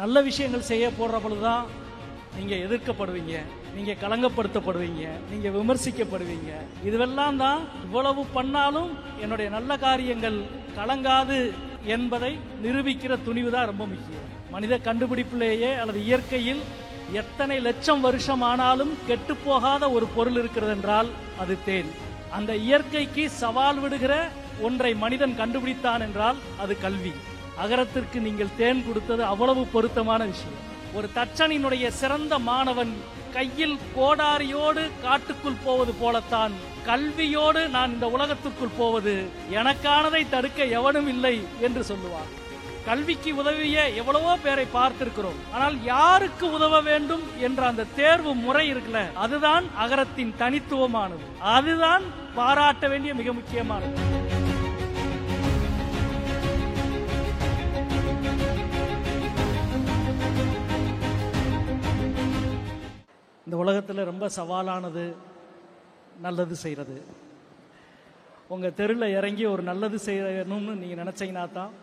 நல்ல விஷயங்கள் செய்ய போற பொழுதுதான் நீங்க எதிர்க்கப்படுவீங்க, நீங்க கலங்கப்படுத்தப்படுவீங்க, நீங்க விமர்சிக்கப்படுவீங்க. இதுவெல்லாம் தான் இவ்வளவு பண்ணாலும் என்னுடைய நல்ல காரியங்கள் கலங்காது என்பதை நிரூபிக்கிற துணிவு தான் ரொம்ப முக்கியம். மனித கண்டுபிடிப்பிலேயே அல்லது இயற்கையில் எத்தனை லட்சம் வருஷம் ஆனாலும் கெட்டு போகாத ஒரு பொருள் இருக்கிறது என்றால் அது தேன். அந்த இயற்கைக்கு சவால் விடுகிற ஒன்றை மனிதன் கண்டுபிடித்தான் என்றால் அது கல்வி. அகரத்திற்கு நீங்கள் தேன் கொடுத்தது அவ்வளவு பொருத்தமான விஷயம். ஒரு தச்சனினுடைய சிறந்த மாணவன் கையில் கோடாரியோடு காட்டுக்குள் போவது போலத்தான் கல்வியோடு நான் இந்த உலகத்திற்குள் போவது எனக்கானதை தடுக்க எவனும் இல்லை என்று சொல்லுவார். கல்விக்கு உதவிய எவ்வளவோ பேரை பார்த்திருக்கிறோம். ஆனால் யாருக்கு உதவ வேண்டும் என்ற அந்த தேர்வு முறை இருக்குல்ல, அதுதான் அகரத்தின் தனித்துவமானது, அதுதான் பாராட்ட வேண்டிய மிக முக்கியமானது. இந்த உலகத்தில் ரொம்ப சவாலானது நல்லது செய்கிறது. உங்கள் தெருவில் இறங்கி ஒரு நல்லது செய்யணும்னு நீங்கள் நினச்சிங்கன்னா தான்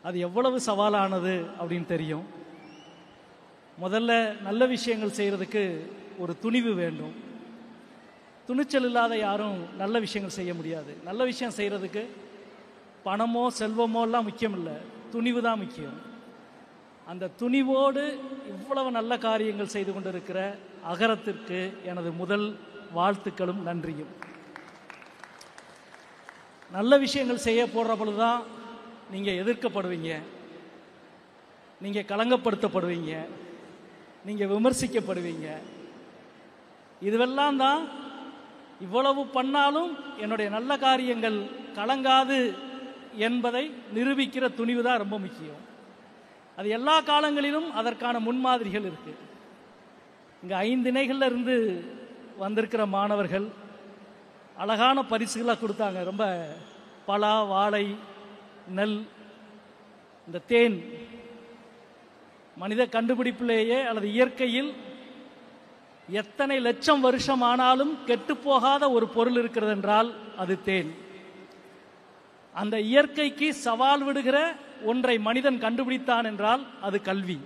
அது எவ்வளவு சவாலானது அப்படின்னு தெரியும். முதல்ல நல்ல விஷயங்கள் செய்கிறதுக்கு ஒரு துணிவு வேண்டும். துணிச்சல் இல்லாத யாரும் நல்ல விஷயங்கள் செய்ய முடியாது. நல்ல விஷயம் செய்கிறதுக்கு பணமோ செல்வமோ எல்லாம் முக்கியம் இல்லை, துணிவு தான் முக்கியம். அந்த துணிவோடு இவ்வளவு நல்ல காரியங்கள் செய்து கொண்டிருக்கிற அகரத்திற்கு எனது முதல் வாழ்த்துக்களும் நன்றியும். நல்ல விஷயங்கள் செய்ய போடுற பொழுதுதான் நீங்க எதிர்க்கப்படுவீங்க, நீங்க கலங்கப்படுத்தப்படுவீங்க, நீங்க விமர்சிக்கப்படுவீங்க. இதுவெல்லாம் தான் இவ்வளவு பண்ணாலும் என்னுடைய நல்ல காரியங்கள் கலங்காது என்பதை நிரூபிக்கிற துணிவு தான் ரொம்ப முக்கியம். அது எல்லா காலங்களிலும் அதற்கான முன்மாதிரிகள் இருக்கு. இங்க 5 இணைகள்ல இருந்து வந்திருக்கிற மாணவர்கள் அழகான பரிசுகளாக கொடுத்தாங்க. ரொம்ப பலா, வாழை, நெல், இந்த தேன். மனித கண்டுபிடிப்பிலேயே அல்லது இயற்கையில் எத்தனை லட்சம் வருஷம் ஆனாலும் கெட்டு போகாத ஒரு பொருள் இருக்கிறது என்றால் அது தேன். அந்த இயற்கைக்கு சவால் விடுகிற ஒன்றை மனிதன் கண்டுபிடித்தான் என்றால் அது கல்வி.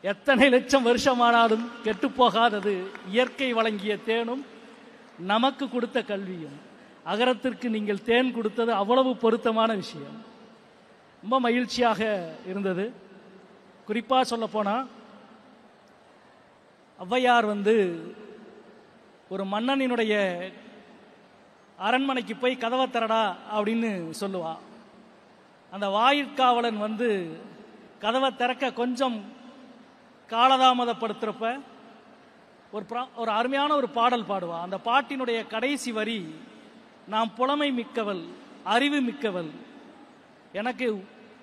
எத்தனை லட்சம் வருஷமானாலும் கெட்டு போகாதது இயற்கை வழங்கிய தேனும் நமக்கு கொடுத்த கல்வியும். அகரத்திற்கு நீங்கள் தேன் கொடுத்தது அவ்வளவு பொருத்தமான விஷயம். ரொம்ப மகிழ்ச்சியாக இருந்தது. குறிப்பாக சொல்ல போனா ஔவையார் ஒரு மன்னனினுடைய அரண்மனைக்கு போய் கதவை தரடா அப்படின்னு சொல்லுவா. அந்த வாயிற்காவலன் கதவை திறக்க கொஞ்சம் காலதாமதப்படுத்துறப்ப ஒரு அருமையான ஒரு பாடல் பாடுவா. அந்த பாட்டினுடைய கடைசி வரி, நாம் புலமை மிக்கவள், அறிவு மிக்கவள், எனக்கு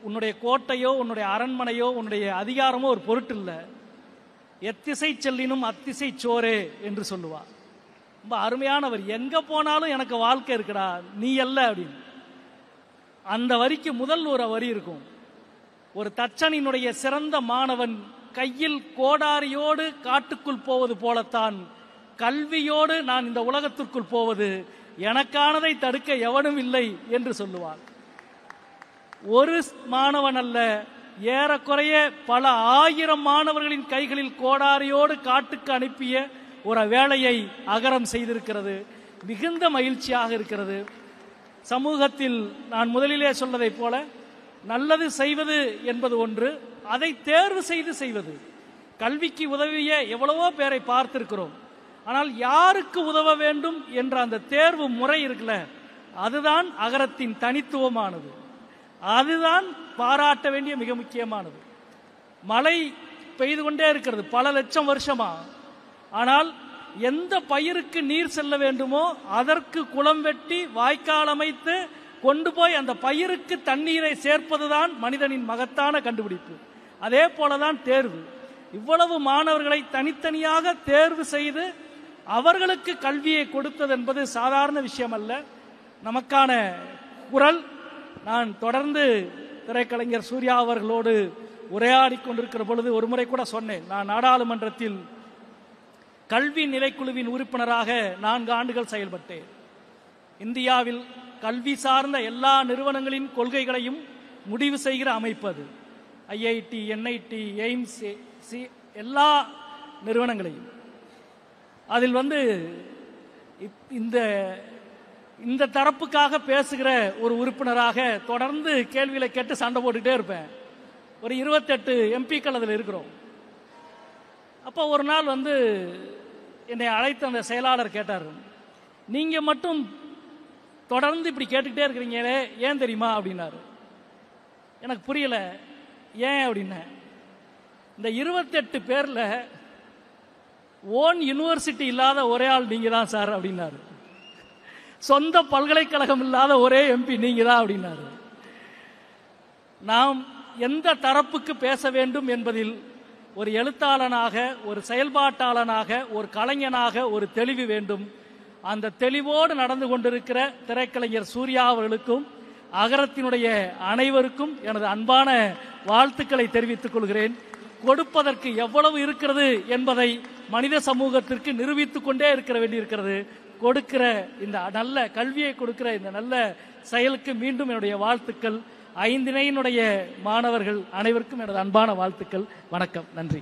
உன்னுடைய கோட்டையோ உன்னுடைய அரண்மனையோ உன்னுடைய அதிகாரமோ ஒரு பொருட்டு இல்லை, எத்திசை செல்லினும் அத்திசை சோரே என்று சொல்லுவா. ரொம்ப அருமையானவர். எங்க போனாலும் எனக்கு வாழ்க்கை இருக்குடா, நீ அல்ல அப்படின்னு. அந்த வரிக்கு முதல் ஒரு வரி இருக்கும், ஒரு தச்சனினுடைய சிறந்த மாணவன் கையில் கோடாரியோடு காட்டுக்குள் போவது போலத்தான் கல்வியோடு நான் இந்த உலகத்திற்குள் போவது எனக்கானதை தடுக்க எவனும் இல்லை என்று சொல்லுவார். ஒரு மாணவன் அல்ல, ஏறக்குறைய பல 1000 மாணவர்களின் கைகளில் கோடாரியோடு காட்டுக்கு அனுப்பிய ஒரு வேலையை அகரம் செய்திருக்கிறது. மிகுந்த மகிழ்ச்சியாக இருக்கிறது. சமூகத்தில் நான் முதலிலே சொன்னதைப் போல நல்லது செய்வது என்பது ஒன்று, அதை தேர்வு செய்து செய்வது. கல்விக்கு உதவிய எவ்வளவோ பேரை பார்த்திருக்கிறோம். ஆனால் யாருக்கு உதவ வேண்டும் என்ற அந்த தேர்வு முறை இருக்குல்ல, அதுதான் அகரத்தின் தனித்துவமானது, அதுதான் பாராட்ட வேண்டிய மிக முக்கியமானது. மழை பெய்து கொண்டே இருக்கிறது பல லட்சம் வருஷமா. ஆனால் எந்த பயிருக்கு நீர் செல்ல வேண்டுமோ அதற்கு குளம் வெட்டி வாய்க்கால் அமைத்து கொண்டு போய் அந்த பயிருக்கு தண்ணீரை சேர்ப்பதுதான் மனிதனின் மகத்தான கண்டுபிடிப்பு. அதே போலதான் தேர்வு. இவ்வளவு மாணவர்களை தனித்தனியாக தேர்வு செய்து அவர்களுக்கு கல்வியை கொடுத்தது என்பது சாதாரண விஷயம் அல்ல. நமக்கான குரல். நான் தொடர்ந்து திரைக்கலைஞர் சூர்யா அவர்களோடு உரையாடி கொண்டிருக்கிற பொழுது ஒரு முறை கூட சொன்னேன், நான் நாடாளுமன்றத்தில் கல்வி நிலைக்குழுவின் உறுப்பினராக 4 ஆண்டுகள் செயல்பட்டேன். இந்தியாவில் கல்வி சார்ந்த எல்லா நிறுவனங்களின் கொள்கைகளையும் முடிவு செய்கிற அமைப்பு அது. ஐஐடி, என்ஐடி, எய்ம்ஸ், எல்லா நிறுவனங்களையும். அதில் வந்து இந்த இந்த தரப்புக்காக பேசுகிற ஒரு உறுப்பினராக தொடர்ந்து கேள்விகளை கேட்டு சண்டை போட்டுக்கிட்டே இருப்பேன். ஒரு 28 எம்பிக்கள் அதில் இருக்கிறோம். அப்போ ஒரு நாள் வந்து என்னை அழைத்த அந்த செயலாளர் கேட்டார், நீங்க மட்டும் தொடர்ந்து இப்படி கேட்டுக்கிட்டே இருக்கிறீங்களே ஏன் தெரியுமா அப்படின்னாரு. எனக்கு புரியல ஏன் அப்படின்ன. இந்த 28 பேர்ல ஓன் யூனிவர்சிட்டி இல்லாத ஒரே ஆள் நீங்க தான் சார் அப்படின்னாரு. சொந்த பல்கலைக்கழகம் இல்லாத ஒரே எம்பி நீங்க தான் அப்படின்னாரு. நாம் எந்த தரப்புக்கு பேச வேண்டும் என்பதில் ஒரு எழுத்தாளனாக, ஒரு செயல்பாட்டாளனாக, ஒரு கலைஞனாக ஒரு தெளிவு வேண்டும். அந்த தெளிவோடு நடந்து கொண்டிருக்கிற திரைக்கலைஞர் சூர்யா அவர்களுக்கும் அகரத்தினுடைய அனைவருக்கும் எனது அன்பான வாழ்த்துக்களை தெரிவித்துக் கொள்கிறேன். கொடுப்பதற்கு எவ்வளவு இருக்கிறது என்பதை மனித சமூகத்திற்கு நிரூபித்துக் கொண்டே இருக்க வேண்டியிருக்கிறது. கொடுக்கிற இந்த நல்ல கல்வியை கொடுக்கிற இந்த நல்ல செயலுக்கு மீண்டும் என்னுடைய வாழ்த்துக்கள். 5 இணையினுடைய மாணவர்கள் அனைவருக்கும் எனது அன்பான வாழ்த்துக்கள். வணக்கம், நன்றி.